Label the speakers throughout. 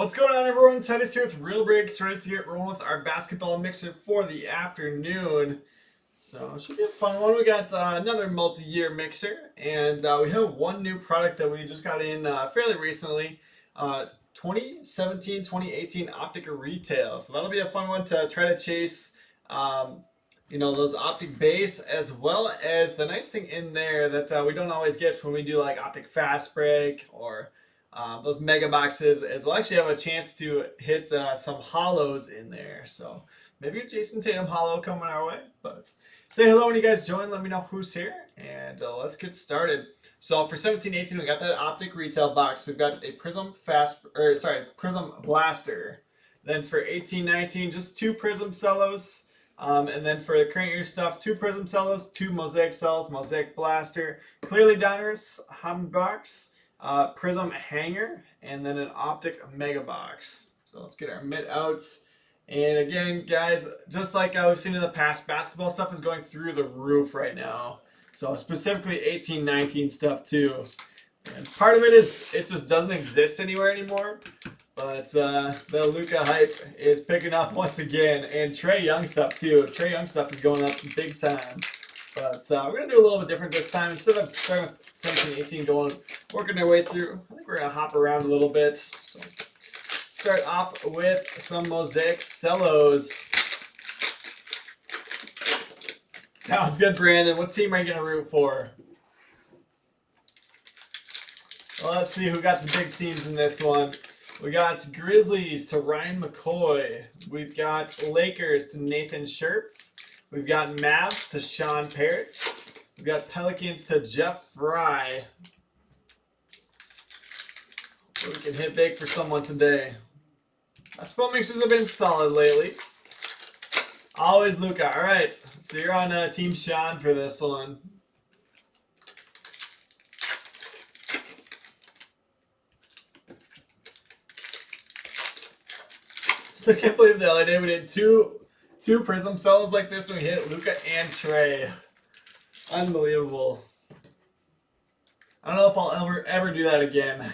Speaker 1: What's going on, everyone? Titus here with Real Breaks, ready to get rolling with our basketball mixer for the afternoon. So it should be a fun one. We got another multi-year mixer, and we have one new product that we just got in fairly recently. 2017-2018 Optic Retail. So that'll be a fun one to try to chase. Those optic base, as well as the nice thing in there that we don't always get when we do like optic fast break or those mega boxes, is we'll actually have a chance to hit some hollows in there. So maybe a Jason Tatum hollow coming our way. But say hello when you guys join. Let me know who's here, and let's get started. So for 17-18, we got that optic retail box. We've got a Prism Prism Blaster. Then for 18-19, just two Prism Cellos. And then for the current year stuff, two Prism Cellos, two Mosaic Cells, Mosaic Blaster, Clearly Downers, Hum Box, Prism Hanger, and then an Optic Mega Box. So let's get our mid outs. And again, guys, just like we've seen in the past, basketball stuff is going through the roof right now. So specifically 18-19 stuff too. And part of it is it just doesn't exist anywhere anymore. But the Luka hype is picking up once again, and Trae Young stuff too. Trae Young stuff is going up big time. But we're going to do a little bit different this time. Instead of starting with 17-18 working our way through, I think we're going to hop around a little bit. So start off with some Mosaic Cellos. Sounds good, Brandon. What team are you going to root for? Well, let's see who got the big teams in this one. We got Grizzlies to Ryan McCoy. We've got Lakers to Nathan Scherf. We've got Mavs to Sean Parrots. We've got Pelicans to Jeff Fry. We can hit big for someone today. Basketball mixers have been solid lately. Always Luka. All right, so you're on Team Sean for this one. So I can't believe the other day we did two Prism Cells like this when we hit Luka and Trae. Unbelievable. I don't know if I'll ever do that again.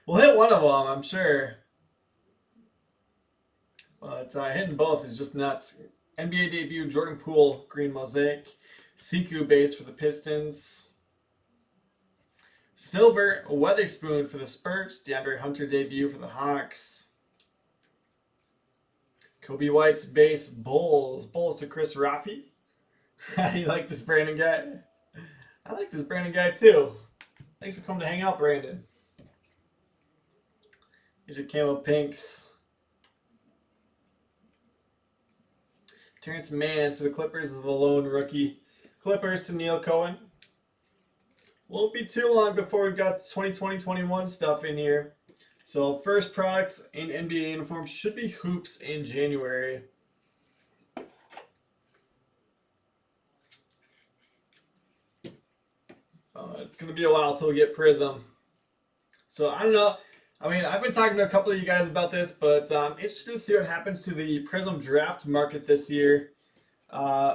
Speaker 1: We'll hit one of them, I'm sure. But hitting both is just nuts. NBA debut, Jordan Poole, green Mosaic. Siku base for the Pistons. Silver, Weatherspoon for the Spurs. DeAndre Hunter debut for the Hawks. Kobe White's base, Bulls. Bulls to Chris Rafi. You like this Brandon guy? I like this Brandon guy too. Thanks for coming to hang out, Brandon. Here's your camo pinks. Terrence Mann for the Clippers is the lone rookie. Clippers to Neil Cohen. Won't be too long before we've got 2020-21 stuff in here. So first products in NBA uniforms should be hoops in January. It's going to be a while until we get Prism. So I don't know. I mean, I've been talking to a couple of you guys about this, but interested to see what happens to the Prism draft market this year.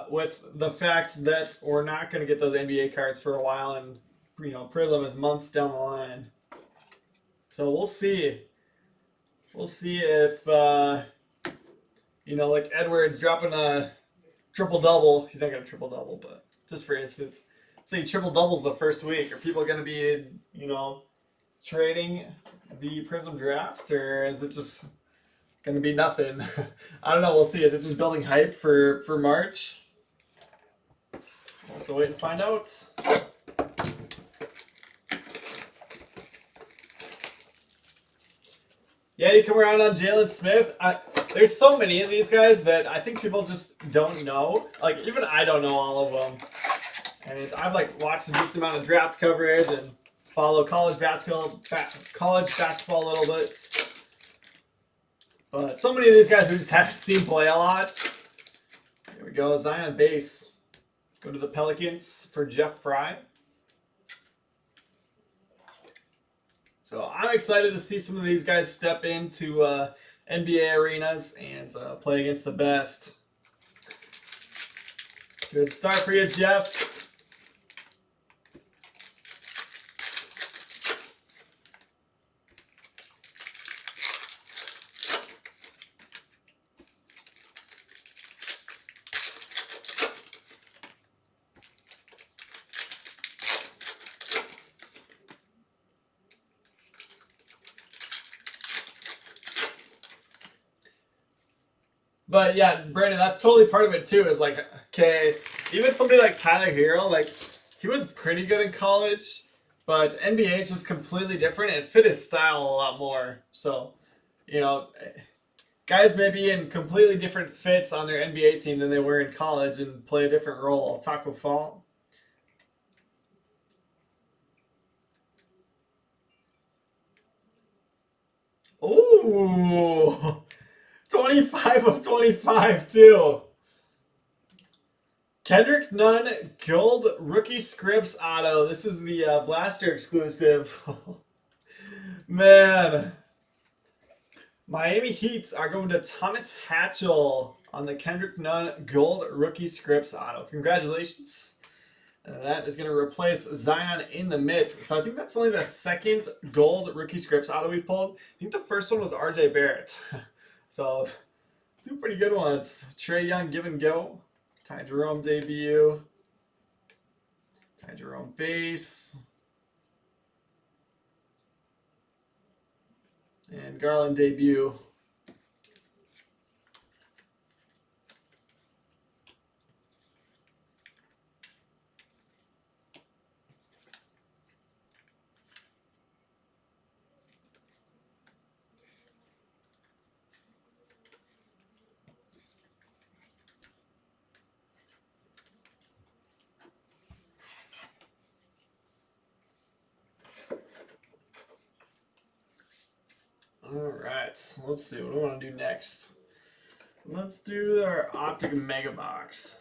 Speaker 1: With the fact that we're not going to get those NBA cards for a while, and Prism is months down the line. So we'll see. We'll see if, like Edwards dropping a triple-double. He's not going to triple-double, but just for instance, say triple-doubles the first week. Are people going to be, trading the Prism draft, or is it just going to be nothing? I don't know. We'll see. Is it just building hype for March? We'll have to wait and find out. Yeah, you come around on Jalen Smith. There's so many of these guys that I think people just don't know. Like, even I don't know all of them. And I've watched a decent amount of draft coverage and follow college basketball a little bit. But so many of these guys we just haven't seen play a lot. Here we go, Zion base. Go to the Pelicans for Jeff Fry. So I'm excited to see some of these guys step into NBA arenas and play against the best. Good start for you, Jeff. But yeah, Brandon, that's totally part of it too. Is like, okay, even somebody like Tyler Hero, like he was pretty good in college, but NBA is just completely different. It fit his style a lot more. So, you know, guys may be in completely different fits on their NBA team than they were in college and play a different role. Taco Fall. Ooh, 25 of 25 too. Kendrick Nunn Gold Rookie Scripts Auto. This is the Blaster exclusive. Man. Miami Heats are going to Thomas Hatchell on the Kendrick Nunn Gold Rookie Scripts Auto. Congratulations. And that is going to replace Zion in the midst. So I think that's only the second Gold Rookie Scripts Auto we've pulled. I think the first one was RJ Barrett. So two pretty good ones. Trae Young Give and Go. Ty Jerome debut. Ty Jerome base. And Garland debut. Alright, let's see. What do we want to do next? Let's do our Optic Mega Box.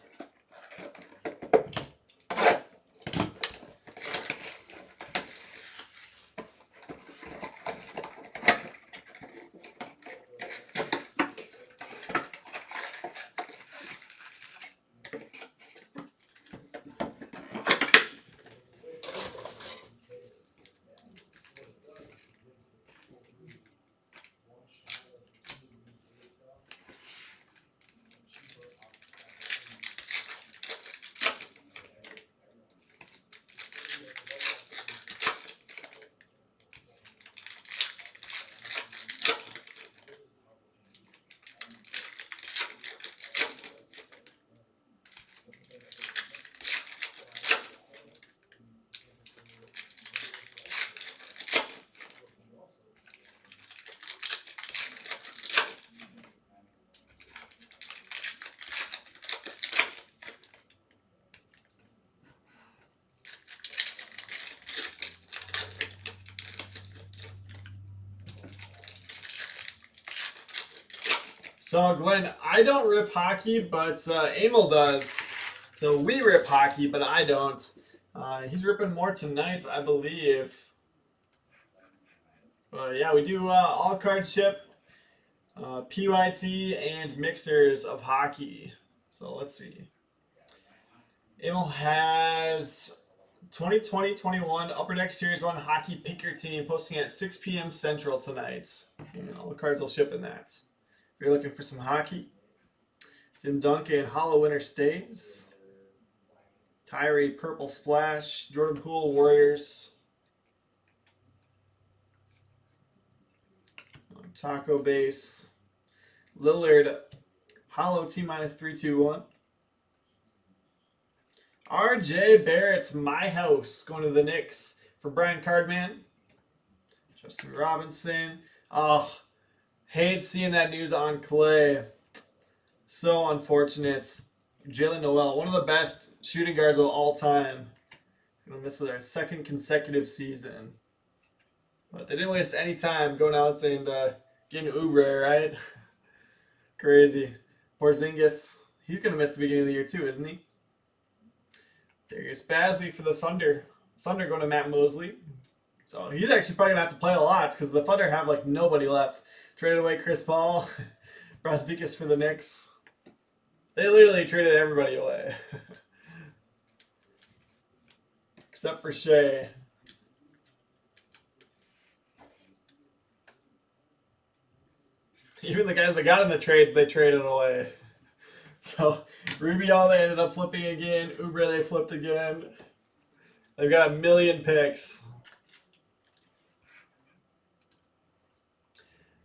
Speaker 1: So, Glenn, I don't rip hockey, but Emil does. So we rip hockey, but I don't. He's ripping more tonight, I believe. But yeah, we do all card ship, PYT, and mixers of hockey. So let's see. Emil has 2020-21 Upper Deck Series 1 Hockey Picker Team posting at 6 p.m. Central tonight. And all the cards will ship in that. If you're looking for some hockey, Tim Duncan, Hollow Winter Stays. Tyree, Purple Splash. Jordan Poole, Warriors. Taco Base. Lillard, Hollow T-321. RJ Barrett's My House going to the Knicks for Brian Cardman. Justin Robinson. Oh, hate seeing that news on Clay. So unfortunate. Jalen Noel, one of the best shooting guards of all time. Going to miss their second consecutive season. But they didn't waste any time going out and getting Oubre, right? Crazy. Porzingis, he's going to miss the beginning of the year too, isn't he? Darius Bazley for the Thunder. Thunder going to Matt Mosley. So he's actually probably going to have to play a lot because the Thunder have like nobody left. Traded away Chris Paul. Brasdikis for the Knicks. They literally traded everybody away. Except for Shea. Even the guys that got in the trades, they traded away. So, Rubio, they ended up flipping again. Oubre, they flipped again. They've got 1 million picks.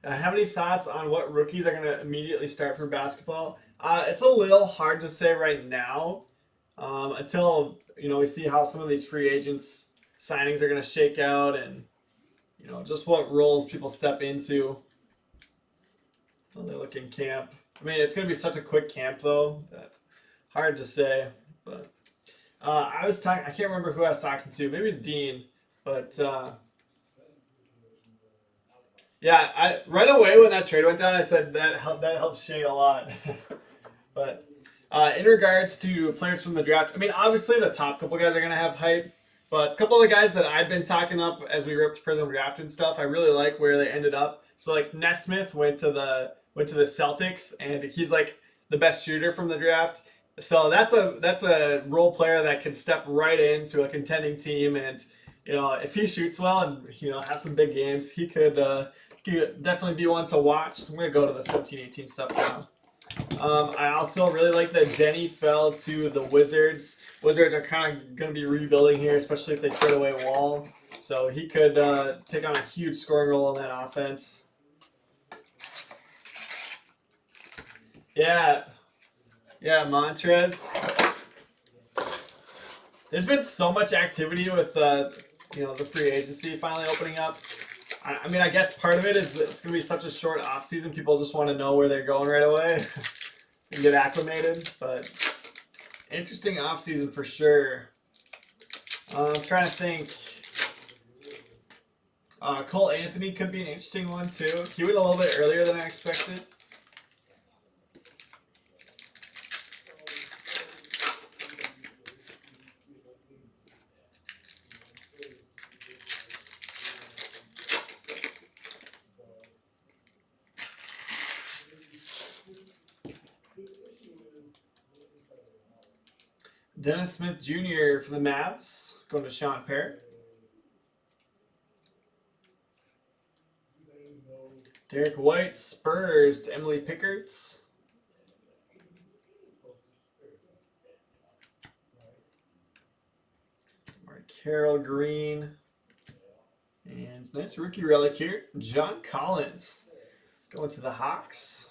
Speaker 1: Have any thoughts on what rookies are going to immediately start for basketball? It's a little hard to say right now until we see how some of these free agents signings are going to shake out, and just what roles people step into when they look in camp. I mean, it's going to be such a quick camp though that hard to say. But I was talking. I can't remember who I was talking to. Maybe it's Dean, but. Yeah, I right away when that trade went down, I said that helped Shea a lot. But in regards to players from the draft, I mean, obviously the top couple guys are gonna have hype, but a couple of the guys that I've been talking up as we ripped Prism Draft and stuff, I really like where they ended up. So like Nesmith went to the Celtics, and he's like the best shooter from the draft. So that's a role player that can step right into a contending team, and if he shoots well and has some big games, he could definitely be one to watch. I'm going to go to the 17-18 stuff now. I also really like that Denny fell to the Wizards. Wizards are kind of going to be rebuilding here, especially if they trade away Wall. So he could take on a huge scoring role in that offense. Yeah, Montrez. There's been so much activity with the free agency finally opening up. I mean, I guess part of it is it's going to be such a short off season. People just want to know where they're going right away and get acclimated. But interesting off season for sure. I'm trying to think. Cole Anthony could be an interesting one too. He went a little bit earlier than I expected. Dennis Smith Jr. for the Mavs, going to Sean Parrott. Derek White, Spurs to Emily Pickards. Carol Green. And nice rookie relic here, John Collins, going to the Hawks.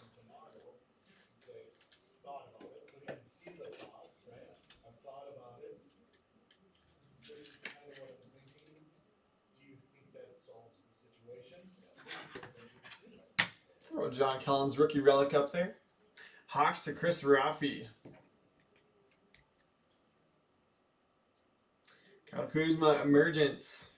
Speaker 1: Throw John Collins rookie relic up there. Hawks to Chris Raffi. Kyle Kuzma emergence.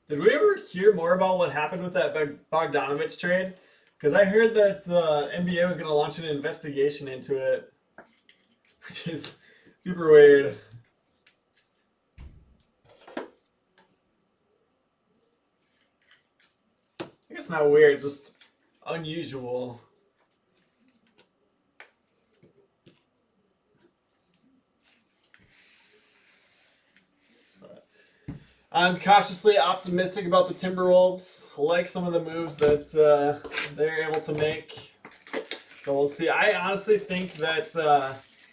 Speaker 1: Did we ever hear more about what happened with that Bogdanovich trade? Because I heard that NBA was going to launch an investigation into it, which is super weird. I guess not weird, just unusual. I'm cautiously optimistic about the Timberwolves. I like some of the moves that they're able to make. So we'll see. I honestly think that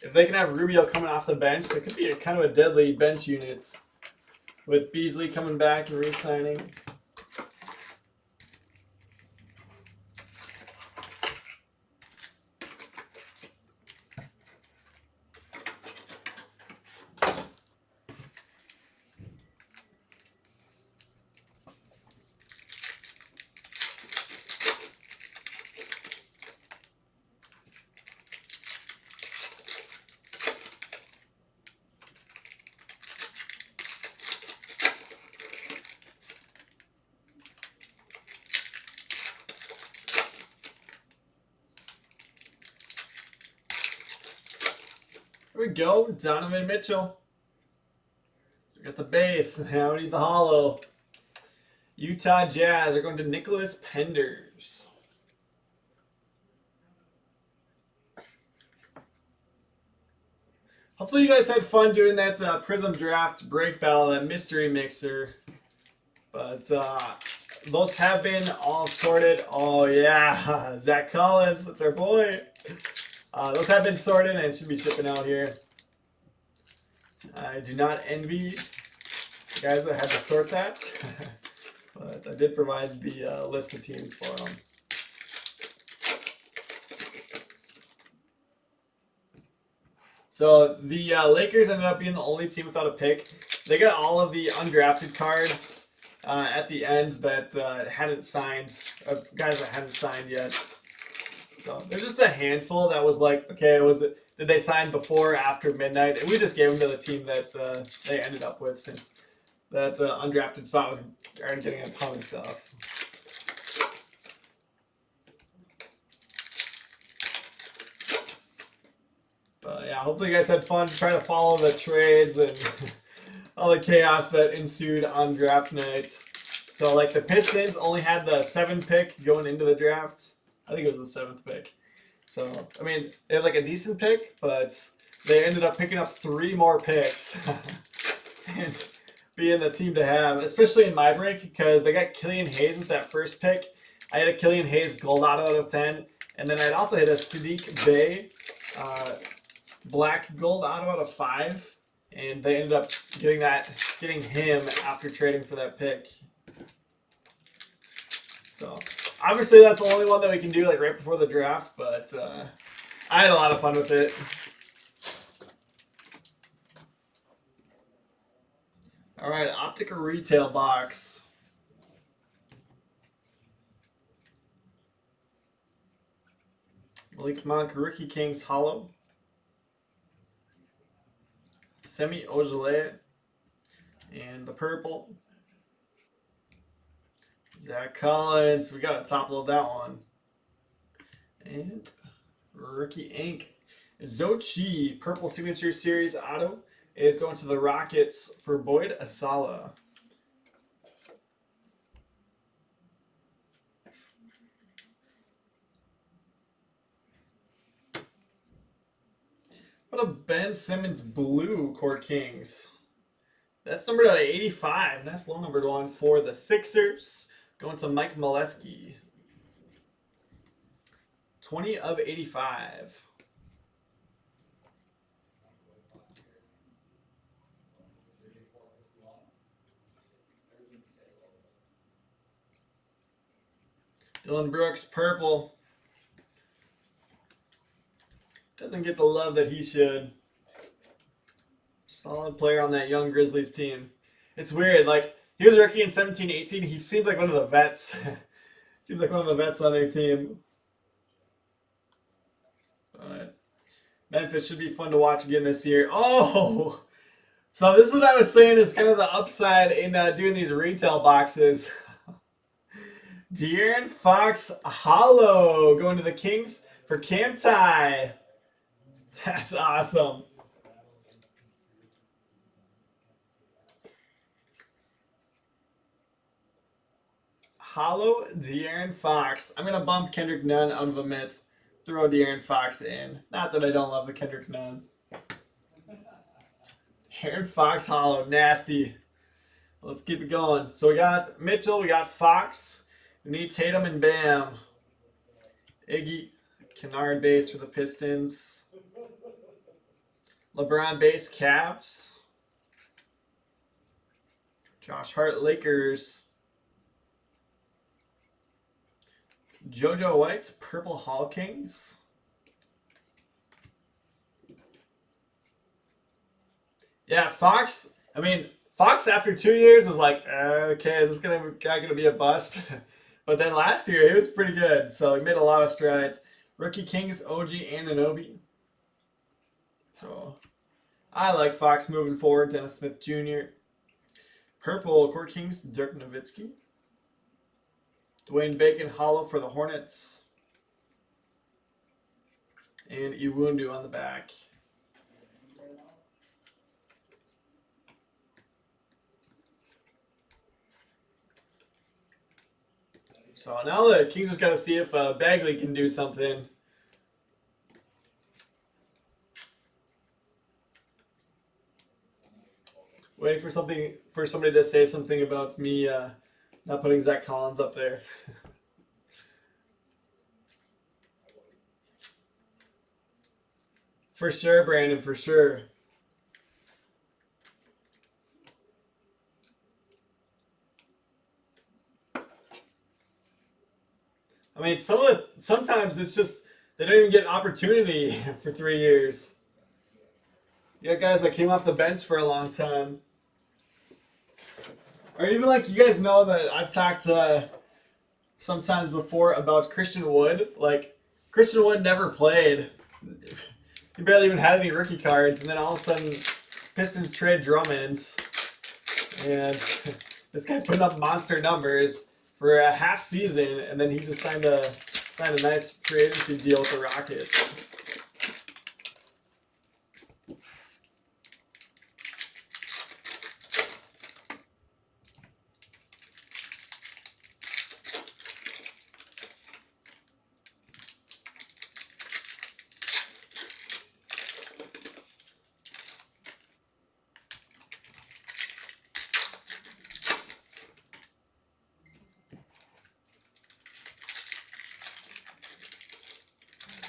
Speaker 1: if they can have Rubio coming off the bench, it could be kind of a deadly bench unit with Beasley coming back and re-signing. Here we go, Donovan Mitchell. So we got the base. Now we need the hollow. Utah Jazz are going to Nicholas Penders. Hopefully you guys had fun doing that Prism Draft break battle, that mystery mixer. But those have been all sorted. Oh yeah, Zach Collins, that's our boy. Those have been sorted and should be shipping out here. I do not envy the guys that had to sort that, but I did provide the list of teams for them. So the Lakers ended up being the only team without a pick. They got all of the undrafted cards at the end that hadn't signed, guys that hadn't signed yet. So there's just a handful that was like, okay, did they sign before or after midnight? And we just gave them to the team that they ended up with, since that undrafted spot was already getting a ton of stuff. But yeah, hopefully you guys had fun trying to follow the trades and all the chaos that ensued on draft night. So like the Pistons only had the 7th pick going into the drafts. I think it was the 7th pick. So, I mean, they had like a decent pick, but they ended up picking up 3 more picks. And being the team to have, especially in my break, because they got Killian Hayes with that first pick. I had a Killian Hayes gold auto out of 10. And then I'd also hit a Sadiq Bey black gold auto out of 5. And they ended up getting him after trading for that pick. So obviously that's the only one that we can do like right before the draft, but I had a lot of fun with it. All right, Optic retail box. Malik Monk, Rookie Kings Hollow. Semi Ojale. And the purple. Zach Collins. We got to top load that one. And Rookie Ink. Zochi, Purple Signature Series Auto, is going to the Rockets for Boyd Asala. What a Ben Simmons blue Court Kings. That's numbered out of 85. Nice low numbered one for the Sixers. Going to Mike Molesky. 20 of 85. Dylan Brooks, purple. Doesn't get the love that he should. Solid player on that young Grizzlies team. It's weird. Like, he was a rookie in 17-18. He seems like one of the vets. Seems like one of the vets on their team. But Memphis should be fun to watch again this year. Oh! So this is what I was saying is kind of the upside in doing these retail boxes. De'Aaron Fox Hollow going to the Kings for Cam Ty. That's awesome. Hollow De'Aaron Fox. I'm going to bump Kendrick Nunn out of the mitt. Throw De'Aaron Fox in. Not that I don't love the Kendrick Nunn. De'Aaron Fox Hollow. Nasty. Let's keep it going. So we got Mitchell. We got Fox. We need Tatum and Bam. Iggy. Kennard base for the Pistons. LeBron base Cavs. Josh Hart Lakers. JoJo White, Purple Hall Kings. Yeah, Fox. I mean, Fox after 2 years was like, okay, is this gonna be a bust? But then last year he was pretty good, so he made a lot of strides. Rookie Kings, OG Anunoby. So I like Fox moving forward. Dennis Smith Jr. Purple Court Kings, Dirk Nowitzki. Dwayne Bacon Hollow for the Hornets. And Iwundu on the back. So now the Kings just got to see if Bagley can do something. Waiting for somebody to say something about me not putting Zach Collins up there. For sure, Brandon, for sure. I mean, sometimes it's just they don't even get an opportunity for 3 years. You got guys that came off the bench for a long time. Or even like you guys know that I've talked sometimes before about Christian Wood. Like Christian Wood never played. He barely even had any rookie cards, and then all of a sudden, Pistons trade Drummond, and this guy's putting up monster numbers for a half season, and then he just signed a nice free agency deal with the Rockets.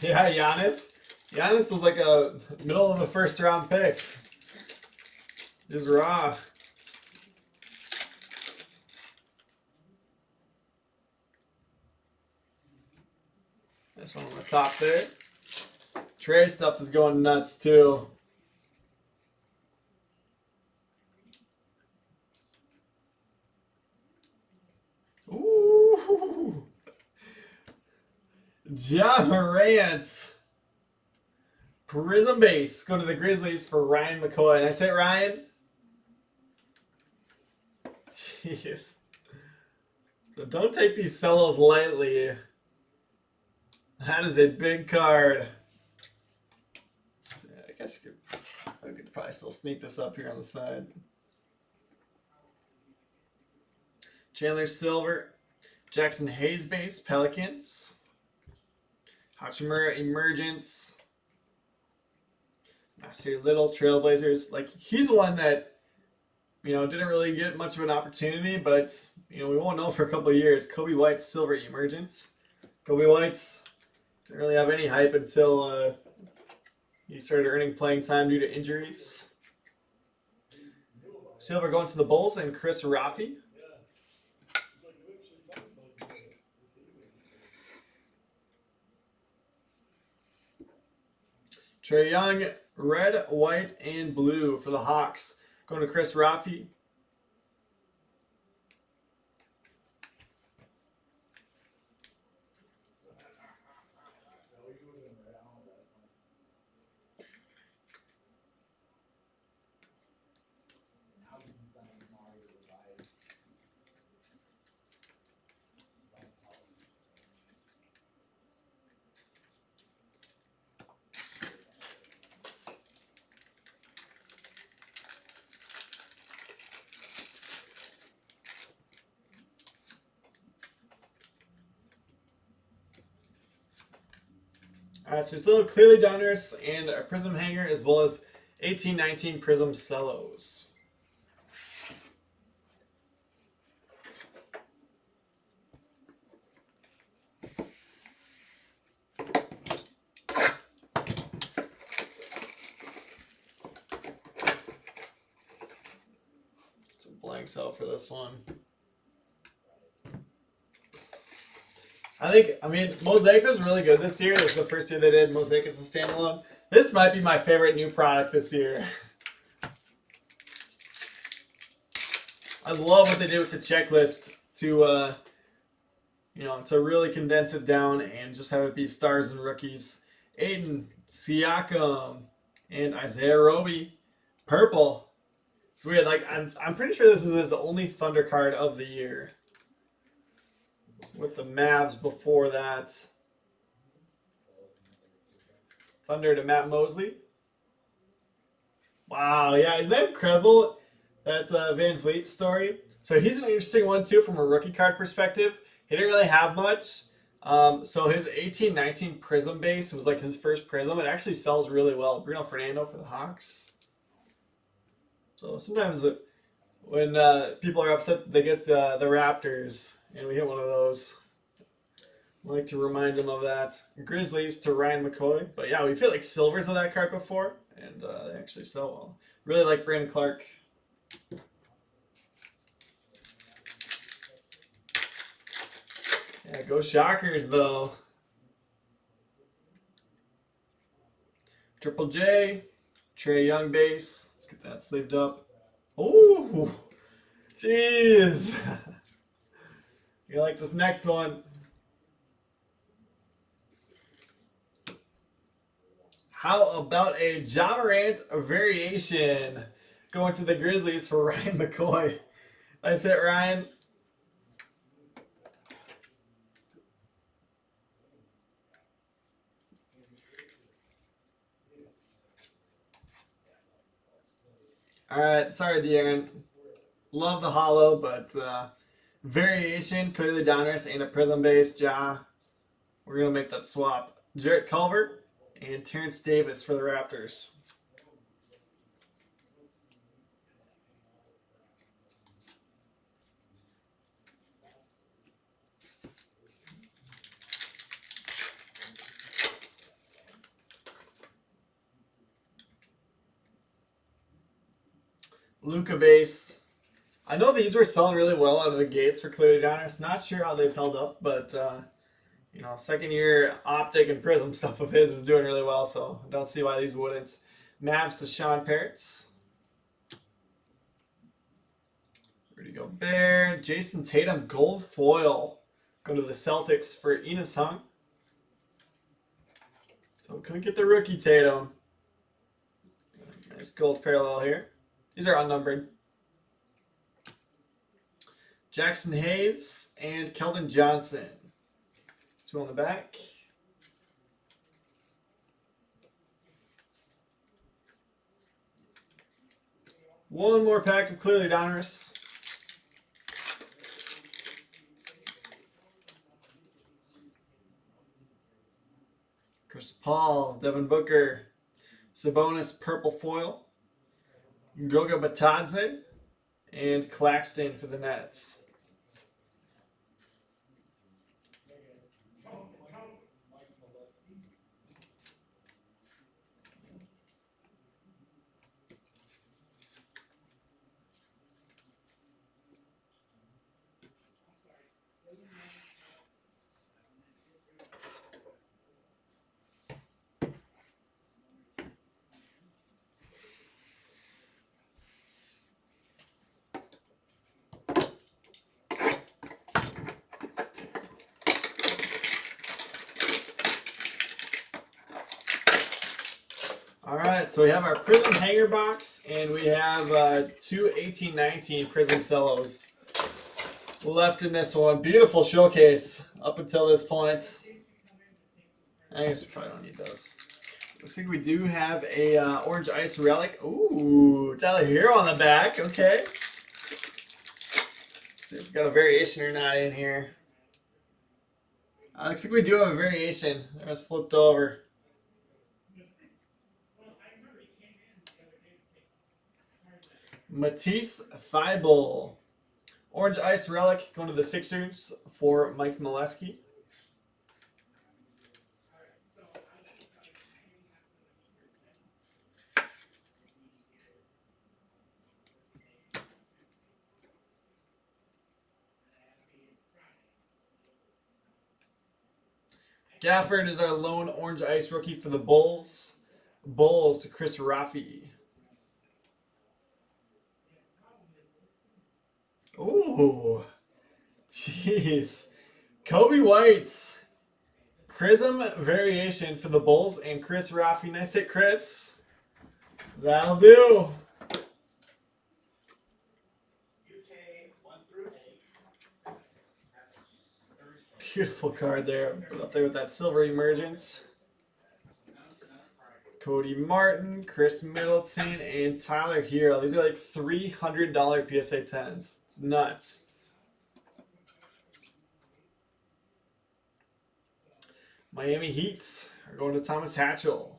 Speaker 1: Yeah, Giannis. Giannis was like a middle of the first round pick. He's raw. This one on the top there. Trey stuff is going nuts too. Ooh. Ja Morant. Prism base. Go to the Grizzlies for Ryan McCoy. And I say Ryan. Jeez. So don't take these cellos lightly. That is a big card. I guess I could probably still sneak this up here on the side. Chandler Silver. Jackson Hayes base. Pelicans. Hachimura Emergence. Nasir Little Trailblazers. Like he's one that didn't really get much of an opportunity, but we won't know for a couple of years. Kobe White Silver Emergence. Kobe White's didn't really have any hype until he started earning playing time due to injuries. Silver going to the Bulls and Chris Rafi. Trae Young, red, white, and blue for the Hawks. Going to Chris Rafi. So still clearly Donruss and a Prism hanger as well as 1819 Prism cellos. It's a blank cell for this one. I mean, Mosaic was really good this year. This is the first year they did Mosaic as a standalone. This might be my favorite new product this year. I love what they did with the checklist to, to really condense it down and just have it be stars and rookies. Aiden, Siakam, and Isaiah Roby. Purple. It's weird. Like, I'm pretty sure this is his only Thunder card of the year. With the Mavs before that. Thunder to Matt Mosley. Wow, yeah, isn't that incredible? That Van Vliet story. So he's an interesting one too from a rookie card perspective. He didn't really have much. So his 1819 Prism base was like his first Prism. It actually sells really well. Bruno Fernando for the Hawks. So sometimes when people are upset that they get the Raptors, and we hit one of those. I like to remind them of that. Grizzlies to Ryan McCoy. But yeah, we've hit like silvers of that card before, and they actually sell well. Really like Brandon Clark. Yeah, go Shockers though. Triple J, Trae Young base. Let's get that sleeved up. Ooh, jeez. You like this next one? How about a Ja Morant variation going to the Grizzlies for Ryan McCoy? Nice hit, Ryan. All right, sorry, De'Aaron. Love the hollow, but variation, clearly Donruss and a prism base. Ja, we're gonna make that swap. Jarrett Culver and Terrence Davis for the Raptors. Luka base. I know these were selling really well out of the gates for clearly Donruss. Not sure how they've held up, but you know, second year optic and prism stuff of his is doing really well, so I don't see why these wouldn't. Mavs to Sean Parrots. Rudy Gobert. Jason Tatum gold foil. Go to the Celtics for Enos Hung. So couldn't get the rookie Tatum. Nice gold parallel here. These are unnumbered. Jackson Hayes and Keldon Johnson. 2 on the back. One more pack of clearly Donruss. Chris Paul, Devin Booker, Sabonis purple foil, Goga Batadze, and Claxton for the Nets. All right, so we have our Prism Hanger box, and we have 2 1819 Prism Cellos left in this one. Beautiful showcase up until this point. I guess we probably don't need those. Looks like we do have a Orange Ice Relic. Ooh, Tyler Hero on the back. Okay. Let's see if we got a variation or not in here. Looks like we do have a variation. It was flipped over. Matisse Thybulle. Orange Ice Relic going to the Sixers for Mike Molesky. Gafford is our lone Orange Ice rookie for the Bulls. Bulls to Chris Raffi. Ooh, jeez. Kobe White. Prism variation for the Bulls and Chris Raffi. Nice hit, Chris. That'll do. Beautiful card there. Put up there with that silver emergence. Cody Martin, Chris Middleton, and Tyler Hero. These are like $300 PSA 10s. It's nuts. Miami Heat are going to Thomas Hatchell.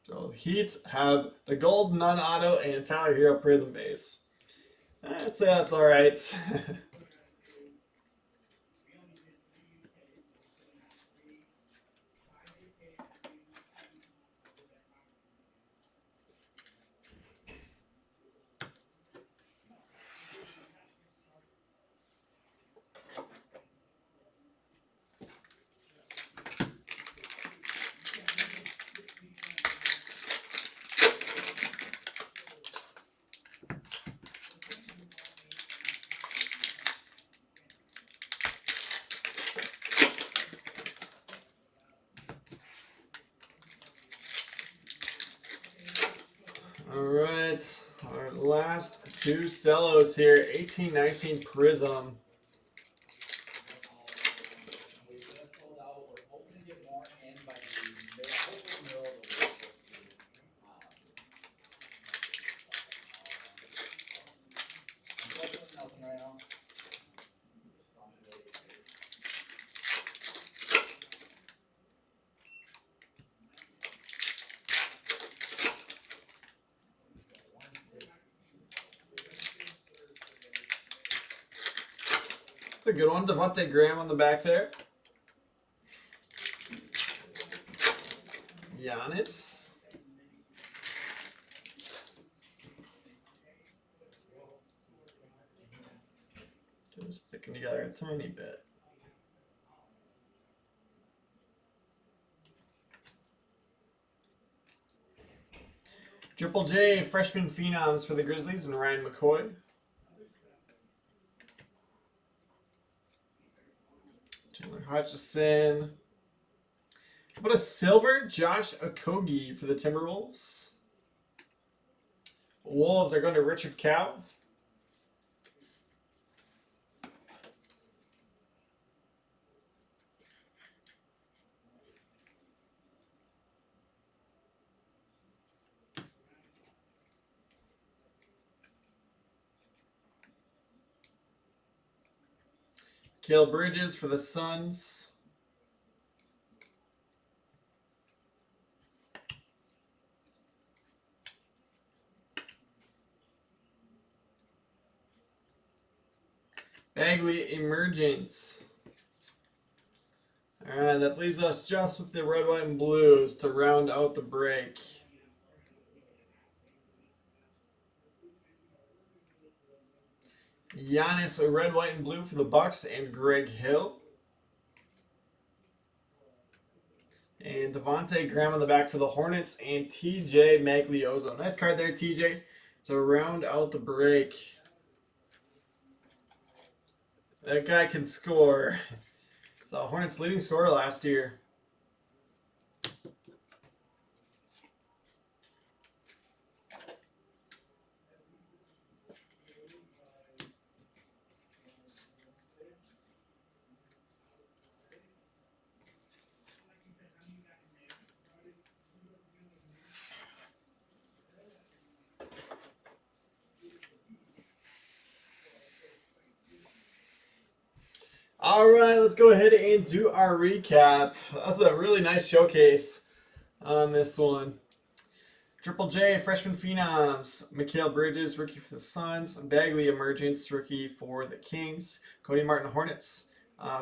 Speaker 1: So Heat have the gold non-auto and Tyler Hero prism base. I'd say that's all right. All right, our last two cellos here. 1819 Prism. A good one. Devontae Graham on the back there. Giannis. Just sticking together a tiny bit. Triple J, freshman phenoms for the Grizzlies, and Ryan McCoy. Chandler Hutchison. How about a silver Josh Okogie for the Timberwolves? Wolves are going to Richard Cow. Cale Bridges for the Suns. Bagley Emergence. All right, that leaves us just with the red, white, and blues to round out the break. Giannis, red, white, and blue for the Bucks, and Greg Hill. And Devontae Graham on the back for the Hornets, and TJ Maglioso. Nice card there, TJ, to round out the break. That guy can score. He's the Hornets' leading scorer last year. All right, let's go ahead and do our recap. That's a really nice showcase on this one. Triple J, freshman phenoms. Mikal Bridges, rookie for the Suns. Bagley Emergence, rookie for the Kings. Cody Martin Hornets.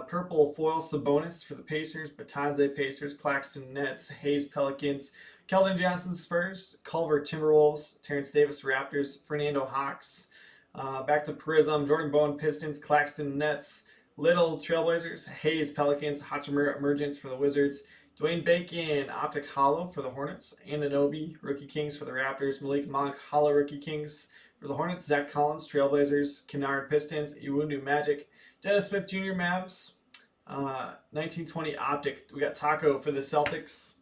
Speaker 1: Purple foil Sabonis for the Pacers. Batanze Pacers. Claxton Nets. Hayes Pelicans. Keldon Johnson Spurs. Culver Timberwolves. Terrence Davis Raptors. Fernando Hawks. Back to Prism. Jordan Bowen Pistons. Claxton Nets. Little Trailblazers. Hayes Pelicans. Hachimura Emergence for the Wizards. Dwayne Bacon, Optic Hollow for the Hornets. Anunoby, Rookie Kings for the Raptors. Malik Monk, Hollow Rookie Kings for the Hornets. Zach Collins, Trailblazers. Kennard Pistons. Iwundu Magic. Dennis Smith Jr. Mavs. 1920 Optic. We got Taco for the Celtics.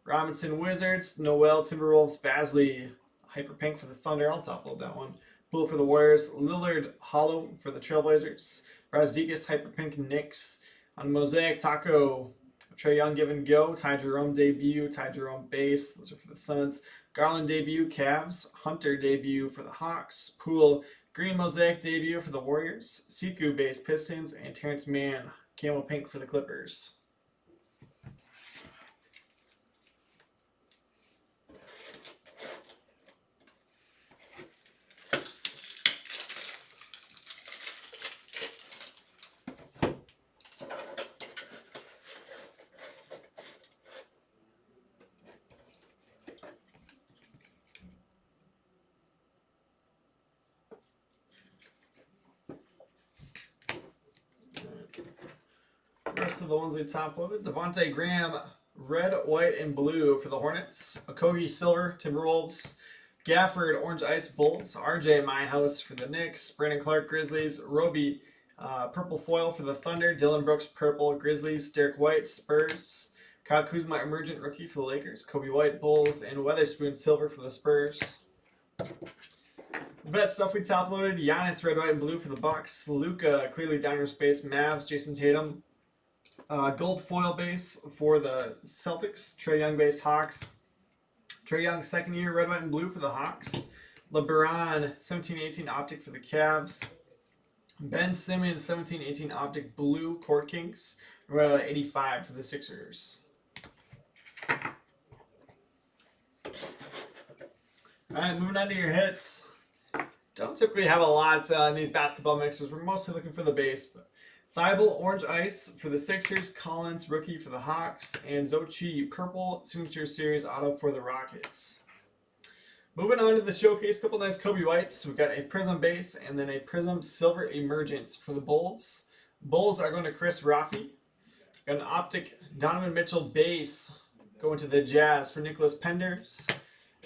Speaker 1: Robinson Wizards. Noel Timberwolves. Basley, Hyper Pink for the Thunder. I'll top load that one. Poole for the Warriors. Lillard, Hollow for the Trailblazers. Razdekas, Hyper Pink Knicks. On Mosaic, Taco, Trae Young give and go. Ty Jerome debut. Ty Jerome base. Those are for the Suns. Garland debut. Cavs. Hunter debut for the Hawks. Poole green mosaic debut for the Warriors. Siku base Pistons. And Terrence Mann camo pink for the Clippers. rest of the ones we top loaded. Devontae Graham, red, white, and blue for the Hornets. Okogie silver, Timberwolves. Gafford, orange ice, Bulls. RJ Myhouse for the Knicks. Brandon Clark, Grizzlies. Roby, purple foil for the Thunder. Dylan Brooks, purple, Grizzlies. Derek White, Spurs. Kyle Kuzma, emergent rookie for the Lakers. Kobe White, Bulls. And Weatherspoon, silver for the Spurs. Vet stuff we top loaded. Giannis, red, white, and blue for the Bucks. Luka, clearly diner space, Mavs. Jason Tatum. Gold foil base for the Celtics. Trae Young base, Hawks. Trae Young, second year, red, white, and blue for the Hawks. LeBron, 17-18 optic for the Cavs. Ben Simmons, 17-18 optic blue, Court Kings. Red, white, 85 for the Sixers. Alright, moving on to your hits. Don't typically have a lot in these basketball mixers. We're mostly looking for the base. But Thibault, orange ice for the Sixers. Collins, rookie for the Hawks. And Zochi, purple signature series auto for the Rockets. Moving on to the showcase, couple nice Kobe Whites. We've got a Prism base and then a Prism silver emergence for the Bulls. Bulls are going to Chris Rafi. Got an optic Donovan Mitchell base going to the Jazz for Nicholas Penders.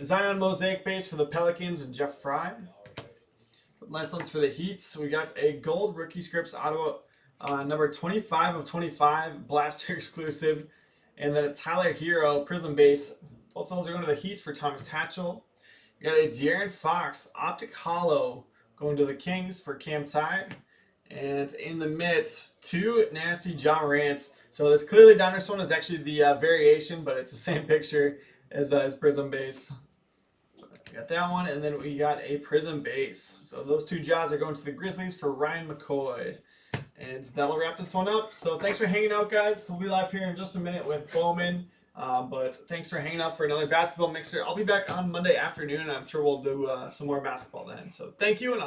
Speaker 1: Zion mosaic base for the Pelicans and Jeff Fry. Nice ones for the Heats. We got a gold rookie scripts auto number 25 of 25 blaster exclusive, and then a Tyler Hero prism base. Both those are going to the Heat for Thomas Hatchell. We got a De'Aaron Fox optic hollow going to the Kings for Cam Tide. And in the midst, two nasty Ja Morants. So this clearly down this one is actually the variation, but it's the same picture as his prism base. We got that one, and then we got a prism base. So those two Jaws are going to the Grizzlies for Ryan McCoy. And that'll wrap this one up. So thanks for hanging out, guys. We'll be live here in just a minute with Bowman. But thanks for hanging out for another basketball mixer. I'll be back on Monday afternoon, and I'm sure we'll do some more basketball then. So thank you, and I'll